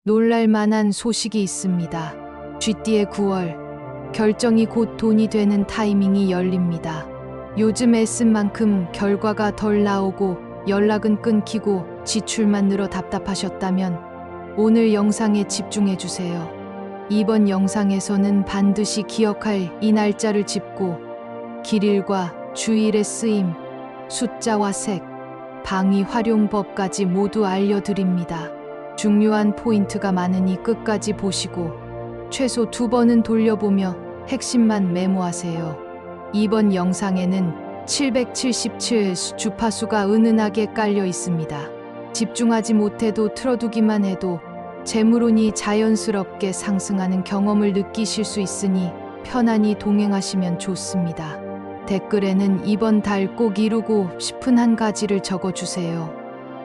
놀랄만한 소식이 있습니다. GT의 9월 결정이 곧 돈이 되는 타이밍이 열립니다. 요즘 애쓴 만큼 결과가 덜 나오고 연락은 끊기고 지출만 늘어 답답하셨다면 오늘 영상에 집중해 주세요. 이번 영상에서는 반드시 기억할 이 날짜를 짚고 길일과 주일의 쓰임, 숫자와 색, 방위 활용법까지 모두 알려드립니다. 중요한 포인트가 많으니 끝까지 보시고 최소 2번은 돌려보며 핵심만 메모하세요. 이번 영상에는 777 주파수가 은은하게 깔려 있습니다. 집중하지 못해도 틀어두기만 해도 재물운이 자연스럽게 상승하는 경험을 느끼실 수 있으니 편안히 동행하시면 좋습니다. 댓글에는 이번 달 꼭 이루고 싶은 한 가지를 적어주세요.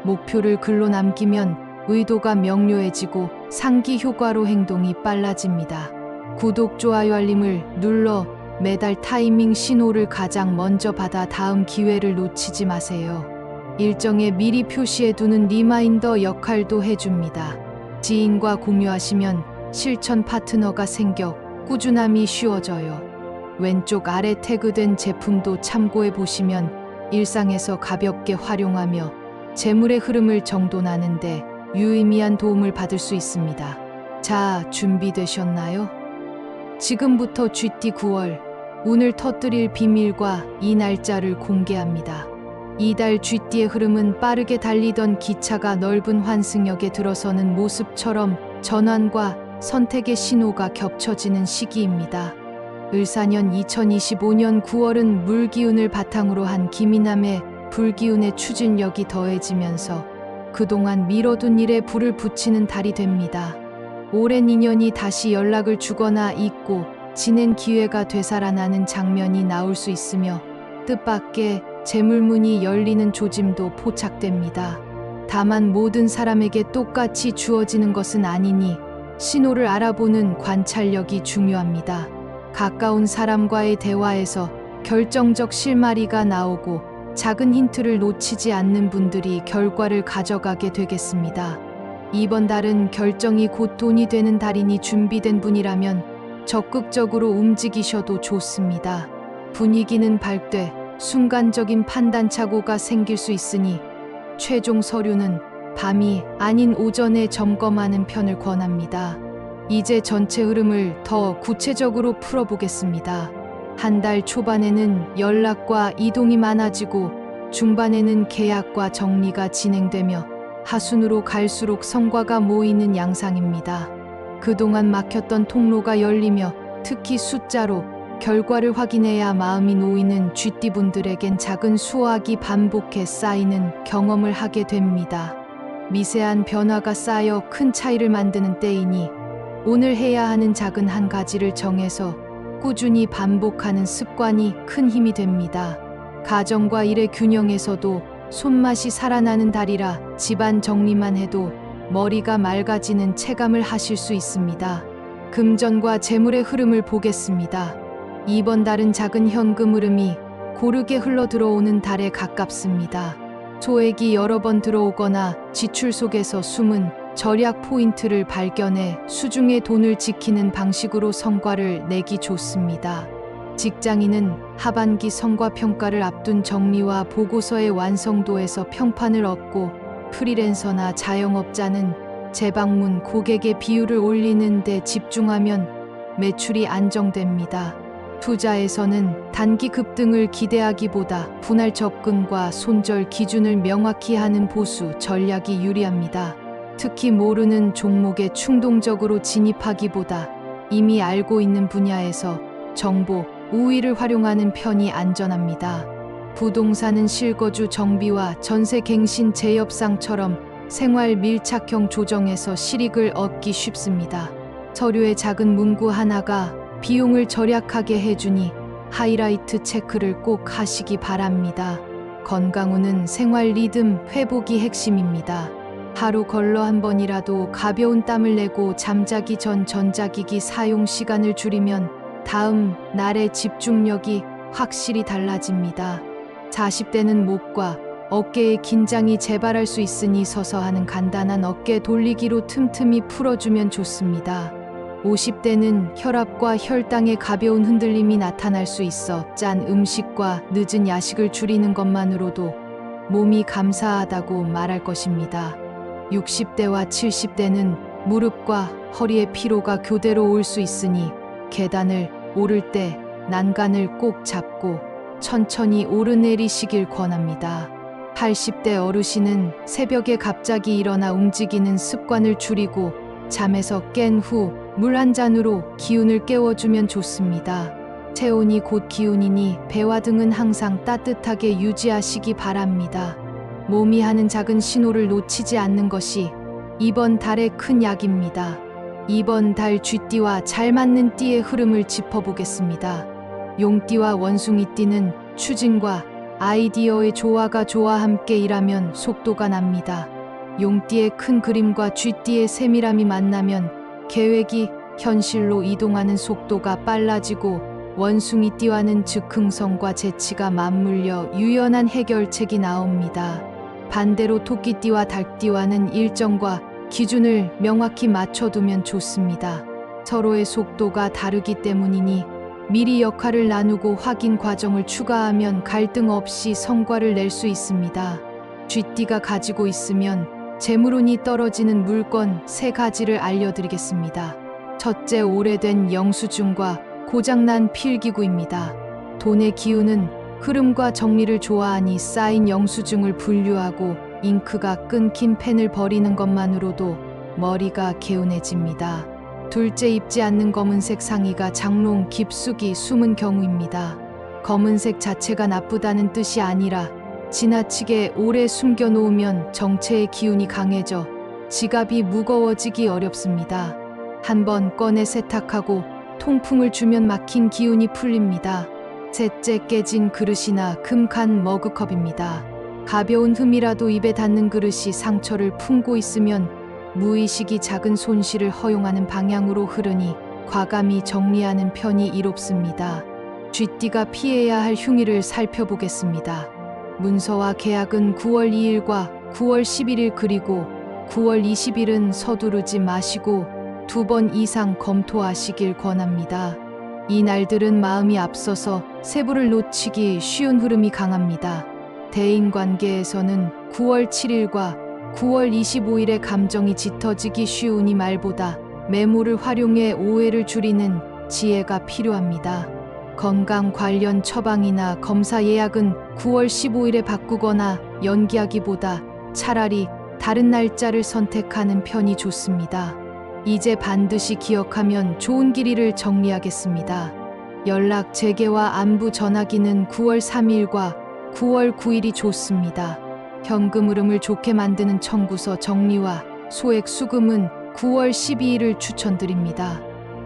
목표를 글로 남기면 의도가 명료해지고 상기 효과로 행동이 빨라집니다. 구독, 좋아요, 알림을 눌러 매달 타이밍 신호를 가장 먼저 받아 다음 기회를 놓치지 마세요. 일정에 미리 표시해두는 리마인더 역할도 해줍니다. 지인과 공유하시면 실천 파트너가 생겨 꾸준함이 쉬워져요. 왼쪽 아래 태그된 제품도 참고해 보시면 일상에서 가볍게 활용하며 재물의 흐름을 정돈하는데 유의미한 도움을 받을 수 있습니다. 자, 준비되셨나요? 지금부터 GT 9월 운을 터뜨릴 비밀과 이 날짜를 공개합니다. 이달 GT의 흐름은 빠르게 달리던 기차가 넓은 환승역에 들어서는 모습처럼 전환과 선택의 신호가 겹쳐지는 시기입니다. 을사년 2025년 9월은 물기운을 바탕으로 한 기민함에 불기운의 추진력이 더해지면서 그동안 미뤄둔 일에 불을 붙이는 달이 됩니다. 오랜 인연이 다시 연락을 주거나 잊고 지낸 기회가 되살아나는 장면이 나올 수 있으며 뜻밖의 재물문이 열리는 조짐도 포착됩니다. 다만 모든 사람에게 똑같이 주어지는 것은 아니니 신호를 알아보는 관찰력이 중요합니다. 가까운 사람과의 대화에서 결정적 실마리가 나오고 작은 힌트를 놓치지 않는 분들이 결과를 가져가게 되겠습니다. 이번 달은 결정이 곧 돈이 되는 달이니 준비된 분이라면 적극적으로 움직이셔도 좋습니다. 분위기는 밝되 순간적인 판단착오가 생길 수 있으니 최종 서류는 밤이 아닌 오전에 점검하는 편을 권합니다. 이제 전체 흐름을 더 구체적으로 풀어보겠습니다. 한 달 초반에는 연락과 이동이 많아지고 중반에는 계약과 정리가 진행되며 하순으로 갈수록 성과가 모이는 양상입니다. 그동안 막혔던 통로가 열리며 특히 숫자로 결과를 확인해야 마음이 놓이는 GT분들에겐 작은 수확이 반복해 쌓이는 경험을 하게 됩니다. 미세한 변화가 쌓여 큰 차이를 만드는 때이니 오늘 해야 하는 작은 한 가지를 정해서 꾸준히 반복하는 습관이 큰 힘이 됩니다. 가정과 일의 균형에서도 손맛이 살아나는 달이라 집안 정리만 해도 머리가 맑아지는 체감을 하실 수 있습니다. 금전과 재물의 흐름을 보겠습니다. 이번 달은 작은 현금 흐름이 고르게 흘러 들어오는 달에 가깝습니다. 소액이 여러 번 들어오거나 지출 속에서 숨은 절약 포인트를 발견해 수중에 돈을 지키는 방식으로 성과를 내기 좋습니다. 직장인은 하반기 성과 평가를 앞둔 정리와 보고서의 완성도에서 평판을 얻고 프리랜서나 자영업자는 재방문 고객의 비율을 올리는 데 집중하면 매출이 안정됩니다. 투자에서는 단기 급등을 기대하기보다 분할 접근과 손절 기준을 명확히 하는 보수 전략이 유리합니다. 특히 모르는 종목에 충동적으로 진입하기보다 이미 알고 있는 분야에서 정보, 우위를 활용하는 편이 안전합니다. 부동산은 실거주 정비와 전세 갱신 재협상처럼 생활 밀착형 조정에서 실익을 얻기 쉽습니다. 서류의 작은 문구 하나가 비용을 절약하게 해주니 하이라이트 체크를 꼭 하시기 바랍니다. 건강운은 생활 리듬 회복이 핵심입니다. 하루 걸러 한 번이라도 가벼운 땀을 내고 잠자기 전 전자기기 사용 시간을 줄이면 다음 날의 집중력이 확실히 달라집니다. 40대는 목과 어깨에 긴장이 재발할 수 있으니 서서 하는 간단한 어깨 돌리기로 틈틈이 풀어주면 좋습니다. 50대는 혈압과 혈당의 가벼운 흔들림이 나타날 수 있어 짠 음식과 늦은 야식을 줄이는 것만으로도 몸이 감사하다고 말할 것입니다. 60대와 70대는 무릎과 허리의 피로가 교대로 올 수 있으니 계단을 오를 때 난간을 꼭 잡고 천천히 오르내리시길 권합니다. 80대 어르신은 새벽에 갑자기 일어나 움직이는 습관을 줄이고 잠에서 깬 후 물 한 잔으로 기운을 깨워주면 좋습니다. 체온이 곧 기운이니 배와 등은 항상 따뜻하게 유지하시기 바랍니다. 몸이 하는 작은 신호를 놓치지 않는 것이 이번 달의 큰 약입니다. 이번 달 쥐띠와 잘 맞는 띠의 흐름을 짚어보겠습니다. 용띠와 원숭이띠는 추진과 아이디어의 조화가 좋아 함께 일하면 속도가 납니다. 용띠의 큰 그림과 쥐띠의 세밀함이 만나면 계획이 현실로 이동하는 속도가 빨라지고 원숭이띠와는 즉흥성과 재치가 맞물려 유연한 해결책이 나옵니다. 반대로 토끼띠와 닭띠와는 일정과 기준을 명확히 맞춰두면 좋습니다. 서로의 속도가 다르기 때문이니 미리 역할을 나누고 확인 과정을 추가하면 갈등 없이 성과를 낼 수 있습니다. 쥐띠가 가지고 있으면 재물운이 떨어지는 물건 3가지를 알려드리겠습니다. 첫째, 오래된 영수증과 고장난 필기구입니다. 돈의 기운은 흐름과 정리를 좋아하니 쌓인 영수증을 분류하고 잉크가 끊긴 펜을 버리는 것만으로도 머리가 개운해집니다. 둘째, 입지 않는 검은색 상의가 장롱 깊숙이 숨은 경우입니다. 검은색 자체가 나쁘다는 뜻이 아니라 지나치게 오래 숨겨놓으면 정체의 기운이 강해져 지갑이 무거워지기 어렵습니다. 한번 꺼내 세탁하고 통풍을 주면 막힌 기운이 풀립니다. 셋째, 깨진 그릇이나 금칸 머그컵입니다. 가벼운 흠이라도 입에 닿는 그릇이 상처를 품고 있으면 무의식이 작은 손실을 허용하는 방향으로 흐르니 과감히 정리하는 편이 이롭습니다. 쥐띠가 피해야 할 흉의를 살펴보겠습니다. 문서와 계약은 9월 2일과 9월 11일 그리고 9월 20일은 서두르지 마시고 2번 이상 검토하시길 권합니다. 이 날들은 마음이 앞서서 세부를 놓치기 쉬운 흐름이 강합니다. 대인관계에서는 9월 7일과 9월 25일에 감정이 짙어지기 쉬우니 말보다 메모를 활용해 오해를 줄이는 지혜가 필요합니다. 건강 관련 처방이나 검사 예약은 9월 15일에 바꾸거나 연기하기보다 차라리 다른 날짜를 선택하는 편이 좋습니다. 이제 반드시 기억하면 좋은 길이를 정리하겠습니다. 연락 재개와 안부 전화기는 9월 3일과 9월 9일이 좋습니다. 현금 흐름을 좋게 만드는 청구서 정리와 소액 수금은 9월 12일을 추천드립니다.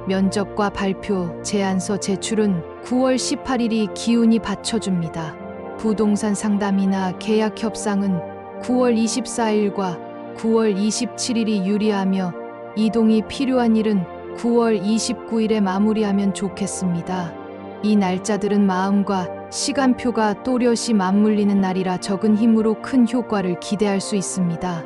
면접과 발표, 제안서 제출은 9월 18일이 기운이 받쳐줍니다. 부동산 상담이나 계약 협상은 9월 24일과 9월 27일이 유리하며 이동이 필요한 일은 9월 29일에 마무리하면 좋겠습니다. 이 날짜들은 마음과 시간표가 또렷이 맞물리는 날이라 적은 힘으로 큰 효과를 기대할 수 있습니다.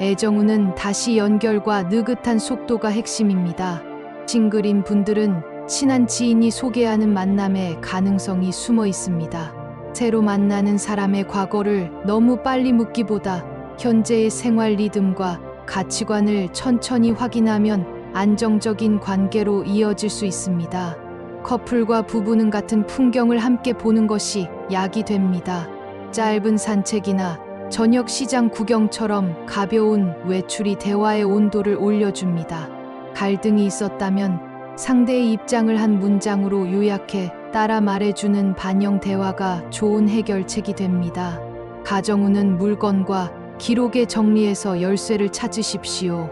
애정운은 다시 연결과 느긋한 속도가 핵심입니다. 싱글인 분들은 친한 지인이 소개하는 만남에 가능성이 숨어 있습니다. 새로 만나는 사람의 과거를 너무 빨리 묻기보다 현재의 생활 리듬과 가치관을 천천히 확인하면 안정적인 관계로 이어질 수 있습니다. 커플과 부부는 같은 풍경을 함께 보는 것이 약이 됩니다. 짧은 산책이나 저녁 시장 구경처럼 가벼운 외출이 대화의 온도를 올려줍니다. 갈등이 있었다면 상대의 입장을 한 문장으로 요약해 따라 말해주는 반영 대화가 좋은 해결책이 됩니다. 가정운은 물건과 기록에 정리해서 열쇠를 찾으십시오.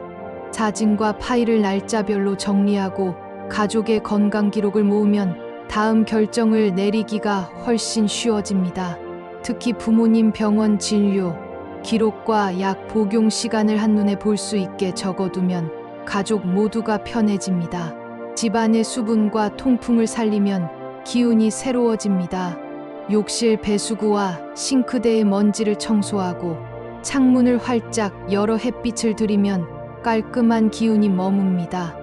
사진과 파일을 날짜별로 정리하고 가족의 건강 기록을 모으면 다음 결정을 내리기가 훨씬 쉬워집니다. 특히 부모님 병원 진료 기록과 약 복용 시간을 한눈에 볼 수 있게 적어두면 가족 모두가 편해집니다. 집안의 수분과 통풍을 살리면 기운이 새로워집니다. 욕실 배수구와 싱크대의 먼지를 청소하고 창문을 활짝 열어 햇빛을 들이면 깔끔한 기운이 머뭅니다.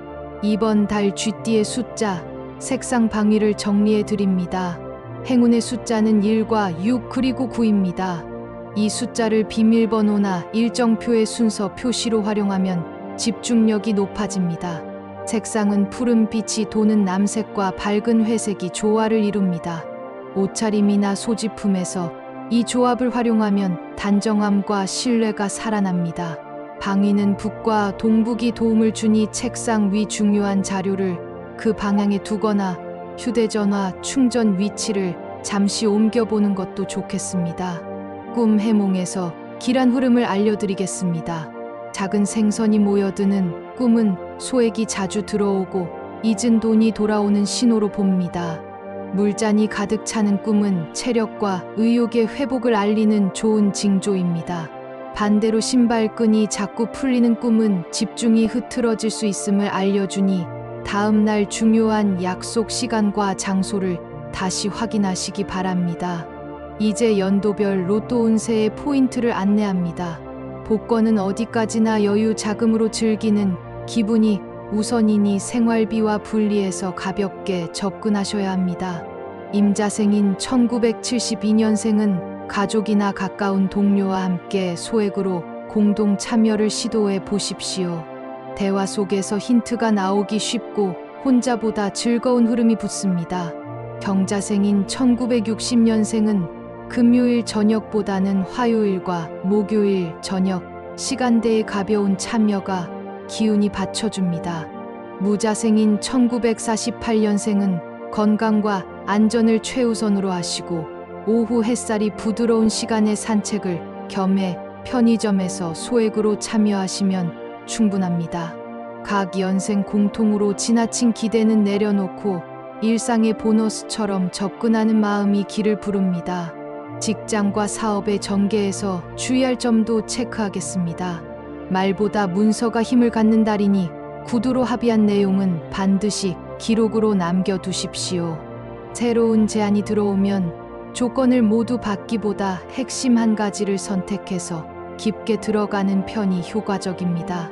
이번 달 쥐띠의 숫자, 색상 방위를 정리해 드립니다. 행운의 숫자는 1과 6 그리고 9입니다. 이 숫자를 비밀번호나 일정표의 순서 표시로 활용하면 집중력이 높아집니다. 색상은 푸른빛이 도는 남색과 밝은 회색이 조화를 이룹니다. 옷차림이나 소지품에서 이 조합을 활용하면 단정함과 신뢰가 살아납니다. 방위는 북과 동북이 도움을 주니 책상 위 중요한 자료를 그 방향에 두거나 휴대전화 충전 위치를 잠시 옮겨보는 것도 좋겠습니다. 꿈 해몽에서 길한 흐름을 알려드리겠습니다. 작은 생선이 모여드는 꿈은 소액이 자주 들어오고 잊은 돈이 돌아오는 신호로 봅니다. 물잔이 가득 차는 꿈은 체력과 의욕의 회복을 알리는 좋은 징조입니다. 반대로 신발끈이 자꾸 풀리는 꿈은 집중이 흐트러질 수 있음을 알려주니 다음 날 중요한 약속 시간과 장소를 다시 확인하시기 바랍니다. 이제 연도별 로또 운세의 포인트를 안내합니다. 복권은 어디까지나 여유 자금으로 즐기는 기분이 우선이니 생활비와 분리해서 가볍게 접근하셔야 합니다. 임자생인 1972년생은 가족이나 가까운 동료와 함께 소액으로 공동 참여를 시도해 보십시오. 대화 속에서 힌트가 나오기 쉽고 혼자보다 즐거운 흐름이 붙습니다. 경자생인 1960년생은 금요일 저녁보다는 화요일과 목요일 저녁 시간대의 가벼운 참여가 기운이 받쳐줍니다. 무자생인 1948년생은 건강과 안전을 최우선으로 하시고 오후 햇살이 부드러운 시간에 산책을 겸해 편의점에서 소액으로 참여하시면 충분합니다. 각 연생 공통으로 지나친 기대는 내려놓고 일상의 보너스처럼 접근하는 마음이 길을 부릅니다. 직장과 사업의 전개에서 주의할 점도 체크하겠습니다. 말보다 문서가 힘을 갖는 달이니 구두로 합의한 내용은 반드시 기록으로 남겨두십시오. 새로운 제안이 들어오면 조건을 모두 받기보다 핵심 한 가지를 선택해서 깊게 들어가는 편이 효과적입니다.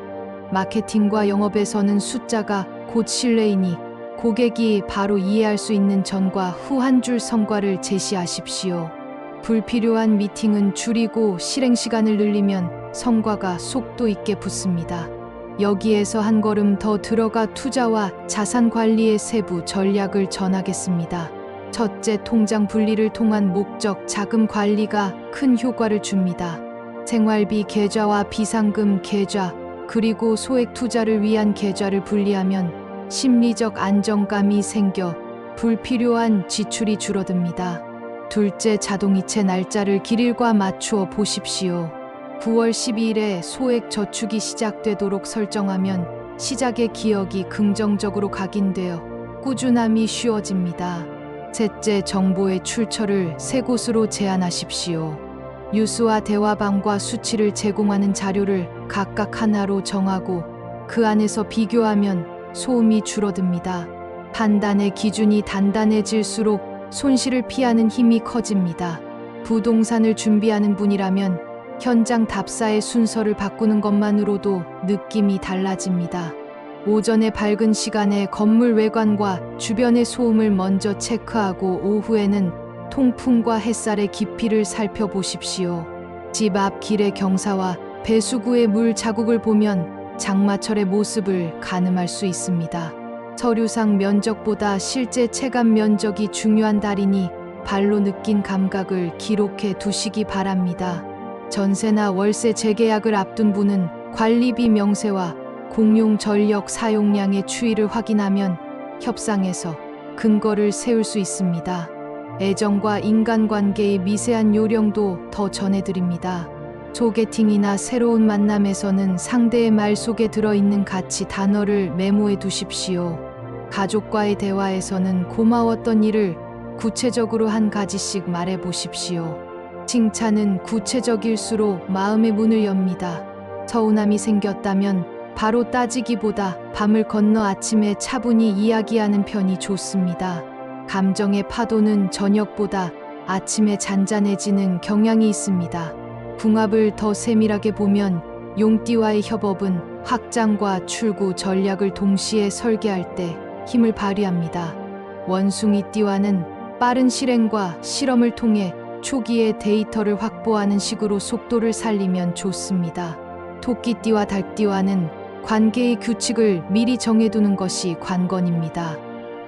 마케팅과 영업에서는 숫자가 곧 신뢰이니 고객이 바로 이해할 수 있는 전과 후 한 줄 성과를 제시하십시오. 불필요한 미팅은 줄이고 실행 시간을 늘리면 성과가 속도 있게 붙습니다. 여기에서 한 걸음 더 들어가 투자와 자산 관리의 세부 전략을 전하겠습니다. 첫째, 통장 분리를 통한 목적 자금 관리가 큰 효과를 줍니다. 생활비 계좌와 비상금 계좌, 그리고 소액 투자를 위한 계좌를 분리하면 심리적 안정감이 생겨 불필요한 지출이 줄어듭니다. 둘째, 자동이체 날짜를 길일과 맞추어 보십시오. 9월 12일에 소액 저축이 시작되도록 설정하면 시작의 기억이 긍정적으로 각인되어 꾸준함이 쉬워집니다. 셋째, 정보의 출처를 세 곳으로 제한하십시오. 뉴스와 대화방과 수치를 제공하는 자료를 각각 하나로 정하고 그 안에서 비교하면 소음이 줄어듭니다. 판단의 기준이 단단해질수록 손실을 피하는 힘이 커집니다. 부동산을 준비하는 분이라면 현장 답사의 순서를 바꾸는 것만으로도 느낌이 달라집니다. 오전에 밝은 시간에 건물 외관과 주변의 소음을 먼저 체크하고 오후에는 통풍과 햇살의 깊이를 살펴보십시오. 집 앞 길의 경사와 배수구의 물 자국을 보면 장마철의 모습을 가늠할 수 있습니다. 서류상 면적보다 실제 체감 면적이 중요한 달이니 발로 느낀 감각을 기록해 두시기 바랍니다. 전세나 월세 재계약을 앞둔 분은 관리비 명세와 공용 전력 사용량의 추이를 확인하면 협상에서 근거를 세울 수 있습니다. 애정과 인간관계의 미세한 요령도 더 전해드립니다. 소개팅이나 새로운 만남에서는 상대의 말 속에 들어있는 가치 단어를 메모해 두십시오. 가족과의 대화에서는 고마웠던 일을 구체적으로 한 가지씩 말해 보십시오. 칭찬은 구체적일수록 마음의 문을 엽니다. 서운함이 생겼다면 바로 따지기보다 밤을 건너 아침에 차분히 이야기하는 편이 좋습니다. 감정의 파도는 저녁보다 아침에 잔잔해지는 경향이 있습니다. 궁합을 더 세밀하게 보면 용띠와의 협업은 확장과 출구 전략을 동시에 설계할 때 힘을 발휘합니다. 원숭이띠와는 빠른 실행과 실험을 통해 초기에 데이터를 확보하는 식으로 속도를 살리면 좋습니다. 토끼띠와 닭띠와는 관계의 규칙을 미리 정해두는 것이 관건입니다.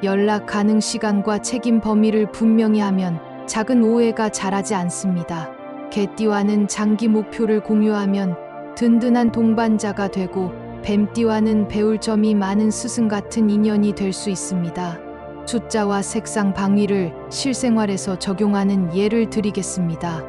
연락 가능 시간과 책임 범위를 분명히 하면 작은 오해가 자라지 않습니다. 개띠와는 장기 목표를 공유하면 든든한 동반자가 되고 뱀띠와는 배울 점이 많은 스승 같은 인연이 될 수 있습니다. 숫자와 색상 방위를 실생활에서 적용하는 예를 드리겠습니다.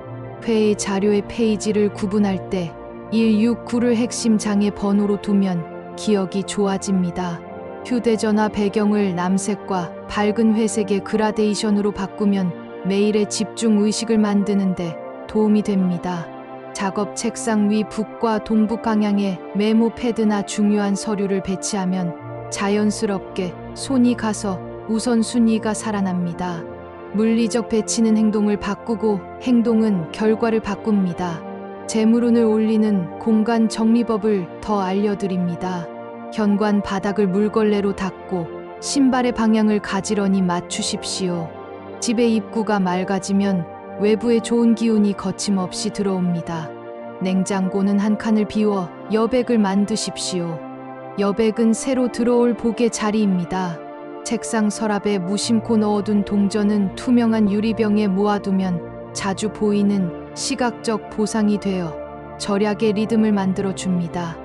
회의 자료의 페이지를 구분할 때 1, 6, 9를 핵심 장의 번호로 두면 기억이 좋아집니다. 휴대전화 배경을 남색과 밝은 회색의 그라데이션으로 바꾸면 메일의 집중 의식을 만드는데 도움이 됩니다. 작업 책상 위 북과 동북 방향에 메모 패드나 중요한 서류를 배치하면 자연스럽게 손이 가서 우선순위가 살아납니다. 물리적 배치는 행동을 바꾸고 행동은 결과를 바꿉니다. 재물운을 올리는 공간 정리법을 더 알려드립니다. 현관 바닥을 물걸레로 닦고 신발의 방향을 가지런히 맞추십시오. 집의 입구가 맑아지면 외부의 좋은 기운이 거침없이 들어옵니다. 냉장고는 한 칸을 비워 여백을 만드십시오. 여백은 새로 들어올 복의 자리입니다. 책상 서랍에 무심코 넣어둔 동전은 투명한 유리병에 모아두면 자주 보이는 시각적 보상이 되어 절약의 리듬을 만들어 줍니다.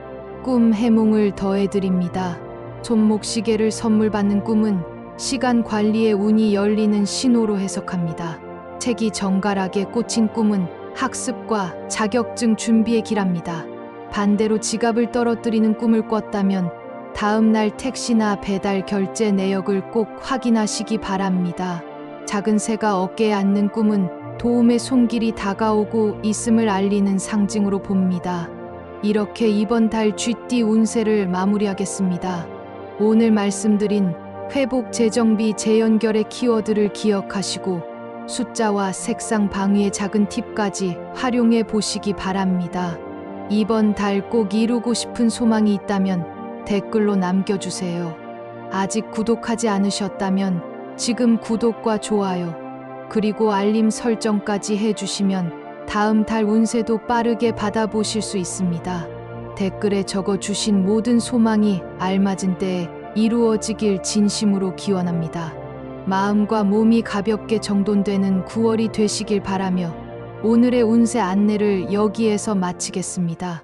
꿈 해몽을 더해드립니다. 손목시계를 선물 받는 꿈은 시간 관리의 운이 열리는 신호로 해석합니다. 책이 정갈하게 꽂힌 꿈은 학습과 자격증 준비의 길합니다. 반대로 지갑을 떨어뜨리는 꿈을 꿨다면 다음 날 택시나 배달 결제 내역을 꼭 확인하시기 바랍니다. 작은 새가 어깨에 앉는 꿈은 도움의 손길이 다가오고 있음을 알리는 상징으로 봅니다. 이렇게 이번 달 쥐띠 운세를 마무리하겠습니다. 오늘 말씀드린 회복, 재정비, 재연결의 키워드를 기억하시고 숫자와 색상 방위의 작은 팁까지 활용해 보시기 바랍니다. 이번 달 꼭 이루고 싶은 소망이 있다면 댓글로 남겨주세요. 아직 구독하지 않으셨다면 지금 구독과 좋아요 그리고 알림 설정까지 해주시면 다음 달 운세도 빠르게 받아보실 수 있습니다. 댓글에 적어주신 모든 소망이 알맞은 때에 이루어지길 진심으로 기원합니다. 마음과 몸이 가볍게 정돈되는 9월이 되시길 바라며 오늘의 운세 안내를 여기에서 마치겠습니다.